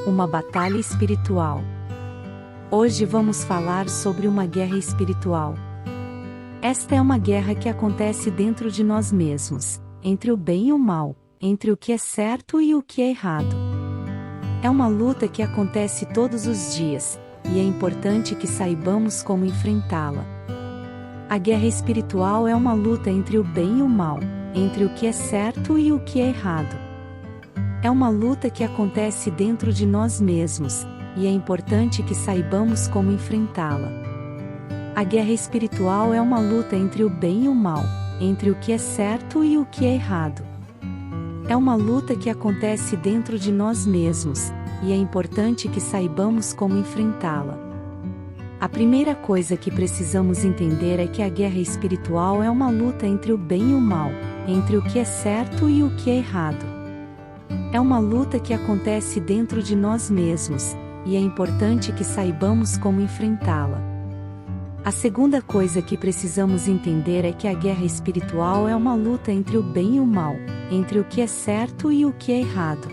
Uma batalha espiritual. Hoje vamos falar sobre uma guerra espiritual. Esta é uma guerra que acontece dentro de nós mesmos, entre o bem e o mal, entre o que é certo e o que é errado. É uma luta que acontece todos os dias, e é importante que saibamos como enfrentá-la. A guerra espiritual é uma luta entre o bem e o mal, entre o que é certo e o que é errado. É uma luta que acontece dentro de nós mesmos, e é importante que saibamos como enfrentá-la. A guerra espiritual é uma luta entre o bem e o mal, entre o que é certo e o que é errado. É uma luta que acontece dentro de nós mesmos, e é importante que saibamos como enfrentá-la. A primeira coisa que precisamos entender é que a guerra espiritual é uma luta entre o bem e o mal, entre o que é certo e o que é errado. É uma luta que acontece dentro de nós mesmos, e é importante que saibamos como enfrentá-la. A segunda coisa que precisamos entender é que a guerra espiritual é uma luta entre o bem e o mal, entre o que é certo e o que é errado.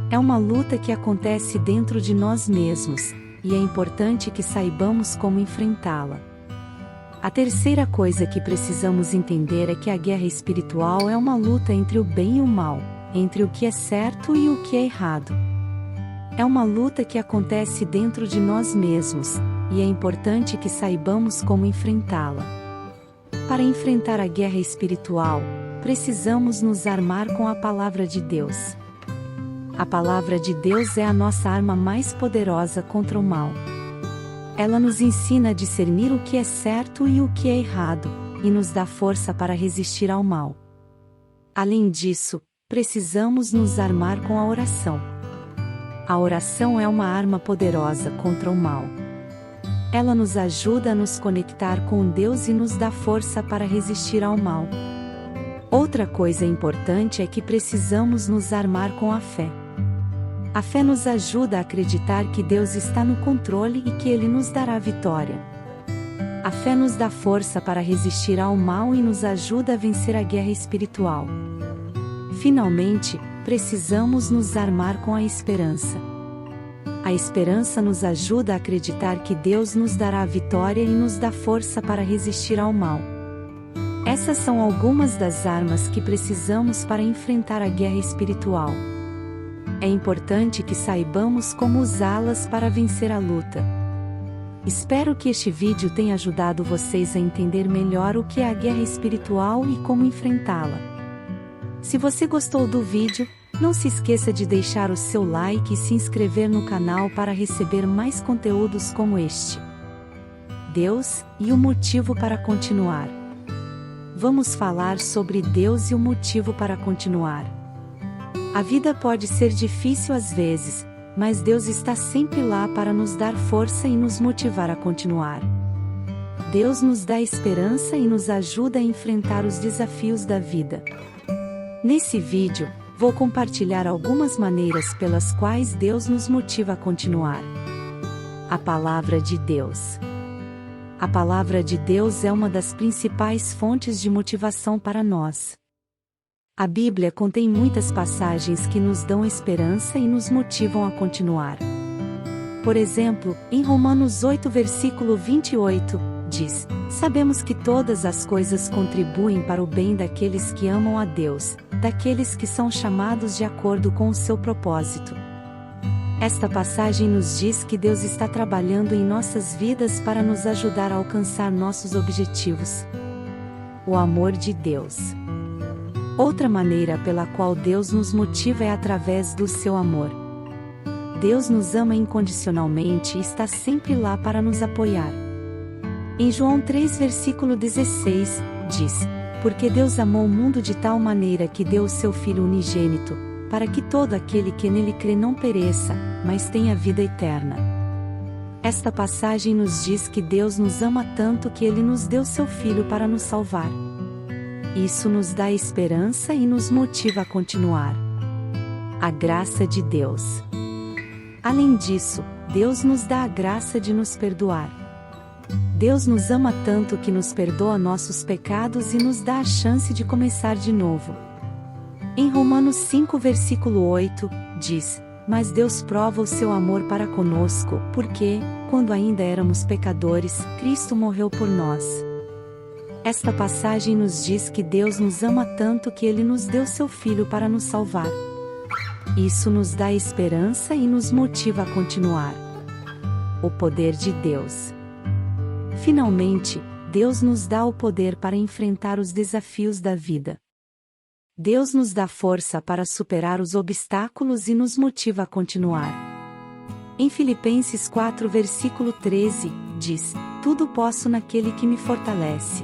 É uma luta que acontece dentro de nós mesmos, e é importante que saibamos como enfrentá-la. A terceira coisa que precisamos entender é que a guerra espiritual é uma luta entre o bem e o mal, entre o que é certo e o que é errado. É uma luta que acontece dentro de nós mesmos, e é importante que saibamos como enfrentá-la. Para enfrentar a guerra espiritual, precisamos nos armar com a palavra de Deus. A palavra de Deus é a nossa arma mais poderosa contra o mal. Ela nos ensina a discernir o que é certo e o que é errado, e nos dá força para resistir ao mal. Além disso, precisamos nos armar com a oração. A oração é uma arma poderosa contra o mal. Ela nos ajuda a nos conectar com Deus e nos dá força para resistir ao mal. Outra coisa importante é que precisamos nos armar com a fé. A fé nos ajuda a acreditar que Deus está no controle e que Ele nos dará vitória. A fé nos dá força para resistir ao mal e nos ajuda a vencer a guerra espiritual. Finalmente, precisamos nos armar com a esperança. A esperança nos ajuda a acreditar que Deus nos dará a vitória e nos dá força para resistir ao mal. Essas são algumas das armas que precisamos para enfrentar a guerra espiritual. É importante que saibamos como usá-las para vencer a luta. Espero que este vídeo tenha ajudado vocês a entender melhor o que é a guerra espiritual e como enfrentá-la. Se você gostou do vídeo, não se esqueça de deixar o seu like e se inscrever no canal para receber mais conteúdos como este. Deus e o motivo para continuar. Vamos falar sobre Deus e o motivo para continuar. A vida pode ser difícil às vezes, mas Deus está sempre lá para nos dar força e nos motivar a continuar. Deus nos dá esperança e nos ajuda a enfrentar os desafios da vida. Nesse vídeo, vou compartilhar algumas maneiras pelas quais Deus nos motiva a continuar. A Palavra de Deus. A Palavra de Deus é uma das principais fontes de motivação para nós. A Bíblia contém muitas passagens que nos dão esperança e nos motivam a continuar. Por exemplo, em Romanos 8, versículo 28, diz: "Sabemos que todas as coisas contribuem para o bem daqueles que amam a Deus, daqueles que são chamados de acordo com o seu propósito." Esta passagem nos diz que Deus está trabalhando em nossas vidas para nos ajudar a alcançar nossos objetivos. O amor de Deus. Outra maneira pela qual Deus nos motiva é através do seu amor. Deus nos ama incondicionalmente e está sempre lá para nos apoiar. Em João 3, versículo 16, diz: "Porque Deus amou o mundo de tal maneira que deu o seu Filho unigênito, para que todo aquele que nele crê não pereça, mas tenha vida eterna." Esta passagem nos diz que Deus nos ama tanto que Ele nos deu seu Filho para nos salvar. Isso nos dá esperança e nos motiva a continuar. A graça de Deus. Além disso, Deus nos dá a graça de nos perdoar. Deus nos ama tanto que nos perdoa nossos pecados e nos dá a chance de começar de novo. Em Romanos 5, versículo 8, diz: mas Deus prova o seu amor para conosco, porque, quando ainda éramos pecadores, Cristo morreu por nós. Esta passagem nos diz que Deus nos ama tanto que Ele nos deu seu Filho para nos salvar. Isso nos dá esperança e nos motiva a continuar. O poder de Deus. Finalmente, Deus nos dá o poder para enfrentar os desafios da vida. Deus nos dá força para superar os obstáculos e nos motiva a continuar. Em Filipenses 4 versículo 13, diz: "Tudo posso naquele que me fortalece."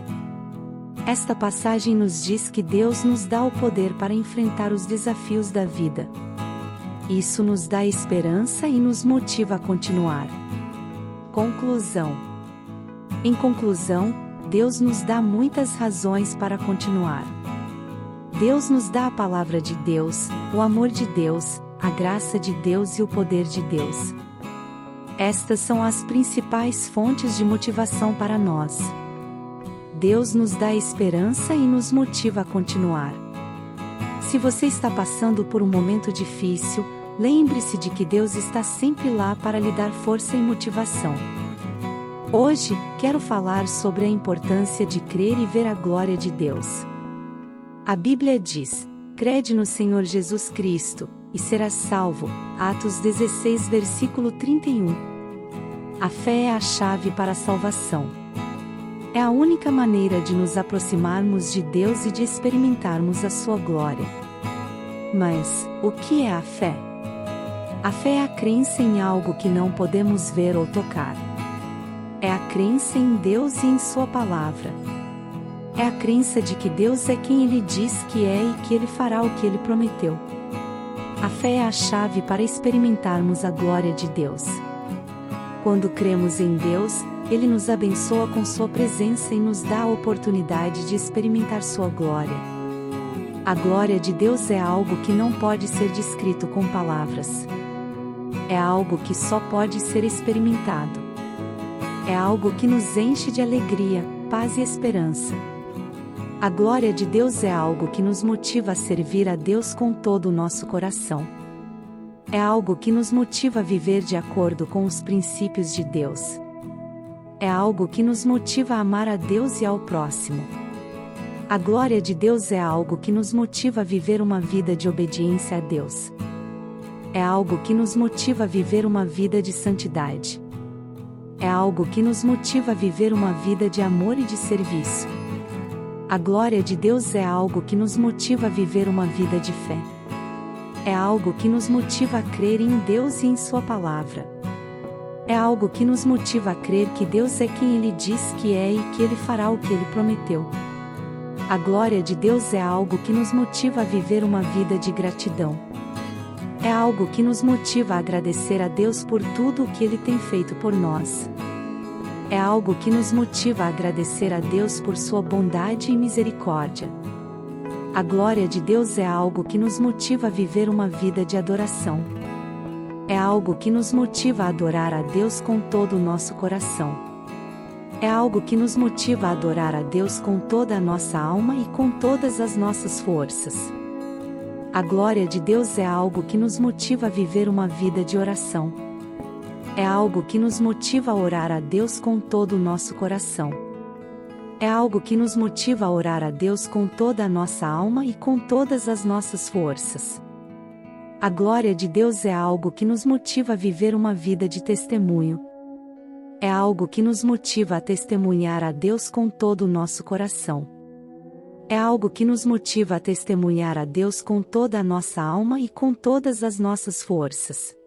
Esta passagem nos diz que Deus nos dá o poder para enfrentar os desafios da vida. Isso nos dá esperança e nos motiva a continuar. Conclusão. Em conclusão, Deus nos dá muitas razões para continuar. Deus nos dá a palavra de Deus, o amor de Deus, a graça de Deus e o poder de Deus. Estas são as principais fontes de motivação para nós. Deus nos dá esperança e nos motiva a continuar. Se você está passando por um momento difícil, lembre-se de que Deus está sempre lá para lhe dar força e motivação. Hoje, quero falar sobre a importância de crer e ver a glória de Deus. A Bíblia diz: "Crede no Senhor Jesus Cristo, e serás salvo." Atos 16 versículo 31. A fé é a chave para a salvação. É a única maneira de nos aproximarmos de Deus e de experimentarmos a sua glória. Mas, o que é a fé? A fé é a crença em algo que não podemos ver ou tocar. É a crença em Deus e em sua palavra. É a crença de que Deus é quem Ele diz que é e que Ele fará o que Ele prometeu. A fé é a chave para experimentarmos a glória de Deus. Quando cremos em Deus, Ele nos abençoa com sua presença e nos dá a oportunidade de experimentar sua glória. A glória de Deus é algo que não pode ser descrito com palavras. É algo que só pode ser experimentado. É algo que nos enche de alegria, paz e esperança. A glória de Deus é algo que nos motiva a servir a Deus com todo o nosso coração. É algo que nos motiva a viver de acordo com os princípios de Deus. É algo que nos motiva a amar a Deus e ao próximo. A glória de Deus é algo que nos motiva a viver uma vida de obediência a Deus. É algo que nos motiva a viver uma vida de santidade. É algo que nos motiva a viver uma vida de amor e de serviço. A glória de Deus é algo que nos motiva a viver uma vida de fé. É algo que nos motiva a crer em Deus e em sua palavra. É algo que nos motiva a crer que Deus é quem Ele diz que é e que Ele fará o que Ele prometeu. A glória de Deus é algo que nos motiva a viver uma vida de gratidão. É algo que nos motiva a agradecer a Deus por tudo o que Ele tem feito por nós. É algo que nos motiva a agradecer a Deus por sua bondade e misericórdia. A glória de Deus é algo que nos motiva a viver uma vida de adoração. É algo que nos motiva a adorar a Deus com todo o nosso coração. É algo que nos motiva a adorar a Deus com toda a nossa alma e com todas as nossas forças. A glória de Deus é algo que nos motiva a viver uma vida de oração. É algo que nos motiva a orar a Deus com todo o nosso coração. É algo que nos motiva a orar a Deus com toda a nossa alma e com todas as nossas forças. A glória de Deus é algo que nos motiva a viver uma vida de testemunho. É algo que nos motiva a testemunhar a Deus com todo o nosso coração. É algo que nos motiva a testemunhar a Deus com toda a nossa alma e com todas as nossas forças.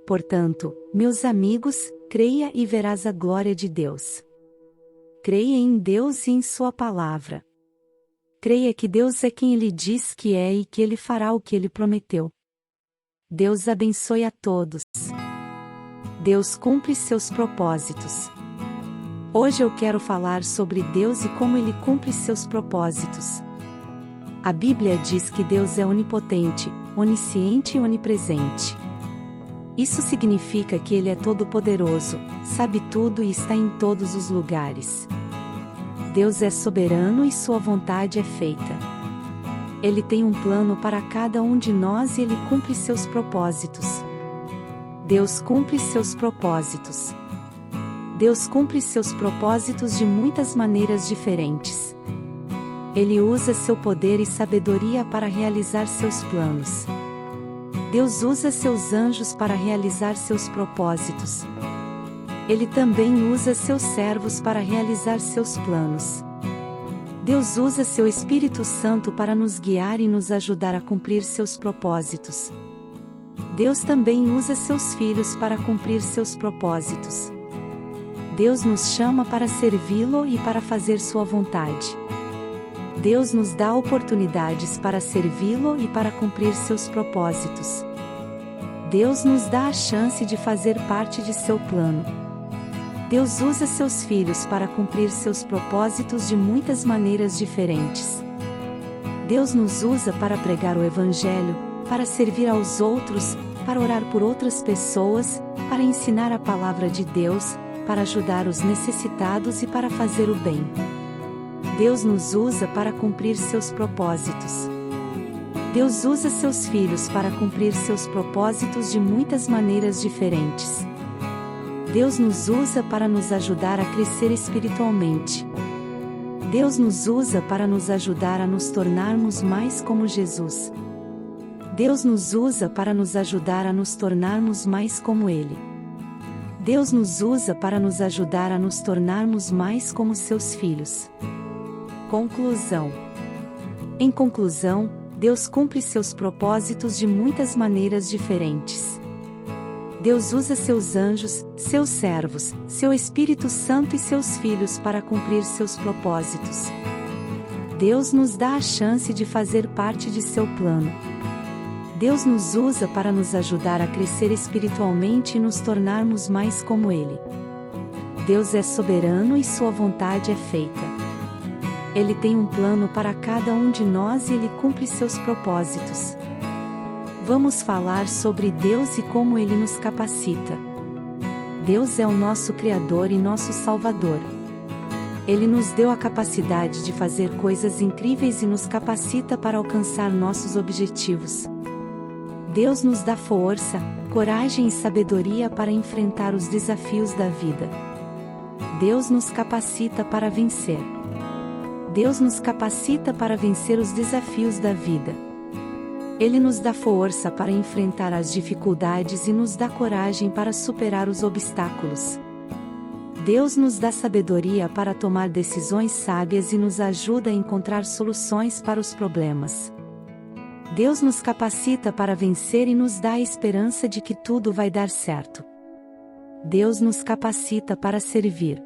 Portanto, meus amigos, creia e verás a glória de Deus. Creia em Deus e em sua palavra. Creia que Deus é quem Ele diz que é e que Ele fará o que Ele prometeu. Deus abençoe a todos. Deus cumpre seus propósitos. Hoje eu quero falar sobre Deus e como Ele cumpre seus propósitos. A Bíblia diz que Deus é onipotente, onisciente e onipresente. Isso significa que Ele é todo-poderoso, sabe tudo e está em todos os lugares. Deus é soberano e sua vontade é feita. Ele tem um plano para cada um de nós e Ele cumpre seus propósitos. Deus cumpre seus propósitos. Deus cumpre seus propósitos de muitas maneiras diferentes. Ele usa seu poder e sabedoria para realizar seus planos. Deus usa seus anjos para realizar seus propósitos. Ele também usa seus servos para realizar seus planos. Deus usa seu Espírito Santo para nos guiar e nos ajudar a cumprir seus propósitos. Deus também usa seus filhos para cumprir seus propósitos. Deus nos chama para servi-lo e para fazer sua vontade. Deus nos dá oportunidades para servi-lo e para cumprir seus propósitos. Deus nos dá a chance de fazer parte de seu plano. Deus usa seus filhos para cumprir seus propósitos de muitas maneiras diferentes. Deus nos usa para pregar o Evangelho, para servir aos outros, para orar por outras pessoas, para ensinar a palavra de Deus, para ajudar os necessitados e para fazer o bem. Deus nos usa para cumprir seus propósitos. Deus usa seus filhos para cumprir seus propósitos de muitas maneiras diferentes. Deus nos usa para nos ajudar a crescer espiritualmente. Deus nos usa para nos ajudar a nos tornarmos mais como Jesus. Deus nos usa para nos ajudar a nos tornarmos mais como Ele. Deus nos usa para nos ajudar a nos tornarmos mais como seus filhos. Conclusão. Em conclusão, Deus cumpre seus propósitos de muitas maneiras diferentes. Deus usa seus anjos, seus servos, seu Espírito Santo e seus filhos para cumprir seus propósitos. Deus nos dá a chance de fazer parte de seu plano. Deus nos usa para nos ajudar a crescer espiritualmente e nos tornarmos mais como Ele. Deus é soberano e sua vontade é feita. Ele tem um plano para cada um de nós e Ele cumpre seus propósitos. Vamos falar sobre Deus e como Ele nos capacita. Deus é o nosso Criador e nosso Salvador. Ele nos deu a capacidade de fazer coisas incríveis e nos capacita para alcançar nossos objetivos. Deus nos dá força, coragem e sabedoria para enfrentar os desafios da vida. Deus nos capacita para vencer. Deus nos capacita para vencer os desafios da vida. Ele nos dá força para enfrentar as dificuldades e nos dá coragem para superar os obstáculos. Deus nos dá sabedoria para tomar decisões sábias e nos ajuda a encontrar soluções para os problemas. Deus nos capacita para vencer e nos dá a esperança de que tudo vai dar certo. Deus nos capacita para servir.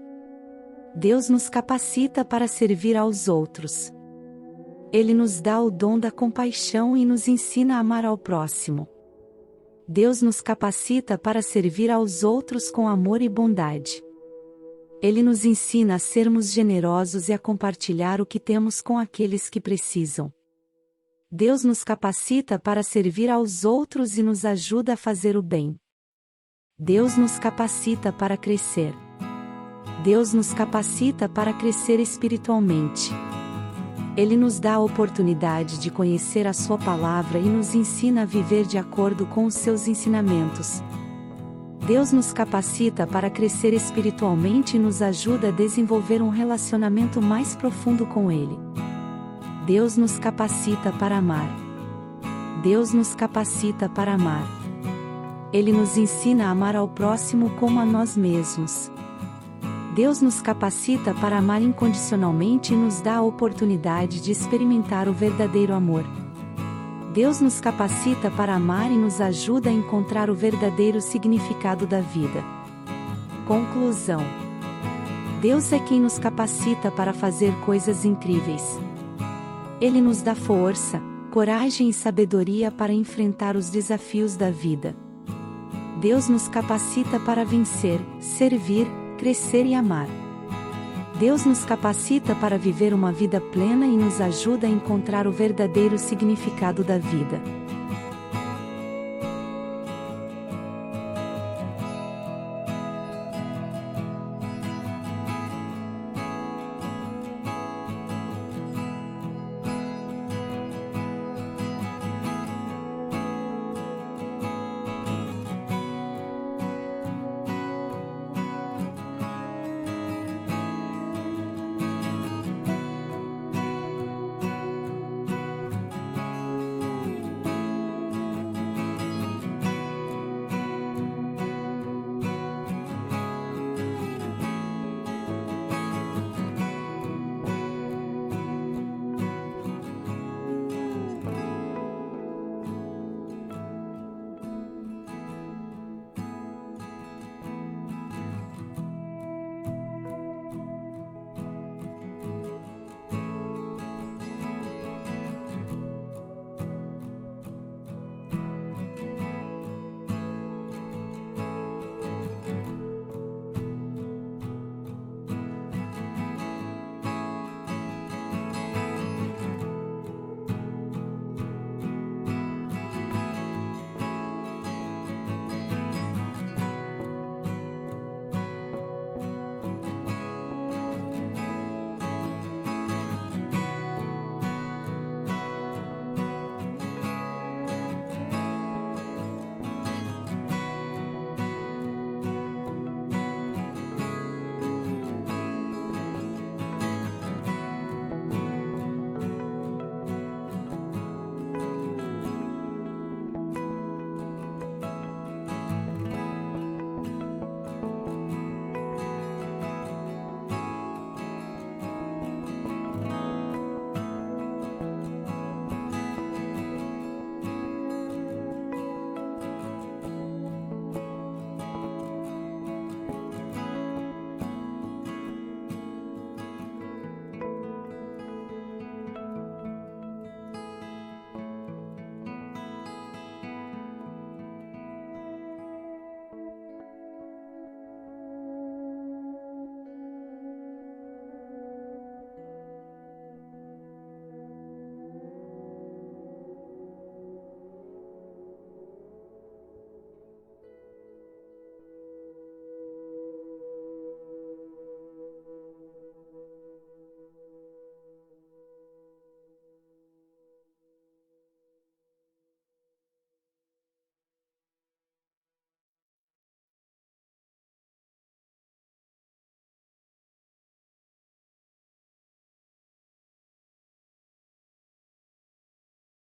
Deus nos capacita para servir aos outros. Ele nos dá o dom da compaixão e nos ensina a amar ao próximo. Deus nos capacita para servir aos outros com amor e bondade. Ele nos ensina a sermos generosos e a compartilhar o que temos com aqueles que precisam. Deus nos capacita para servir aos outros e nos ajuda a fazer o bem. Deus nos capacita para crescer. Deus nos capacita para crescer espiritualmente. Ele nos dá a oportunidade de conhecer a sua palavra e nos ensina a viver de acordo com os seus ensinamentos. Deus nos capacita para crescer espiritualmente e nos ajuda a desenvolver um relacionamento mais profundo com Ele. Deus nos capacita para amar. Deus nos capacita para amar. Ele nos ensina a amar ao próximo como a nós mesmos. Deus nos capacita para amar incondicionalmente e nos dá a oportunidade de experimentar o verdadeiro amor. Deus nos capacita para amar e nos ajuda a encontrar o verdadeiro significado da vida. Conclusão. Deus é quem nos capacita para fazer coisas incríveis. Ele nos dá força, coragem e sabedoria para enfrentar os desafios da vida. Deus nos capacita para vencer, servir, crescer e amar. Deus nos capacita para viver uma vida plena e nos ajuda a encontrar o verdadeiro significado da vida.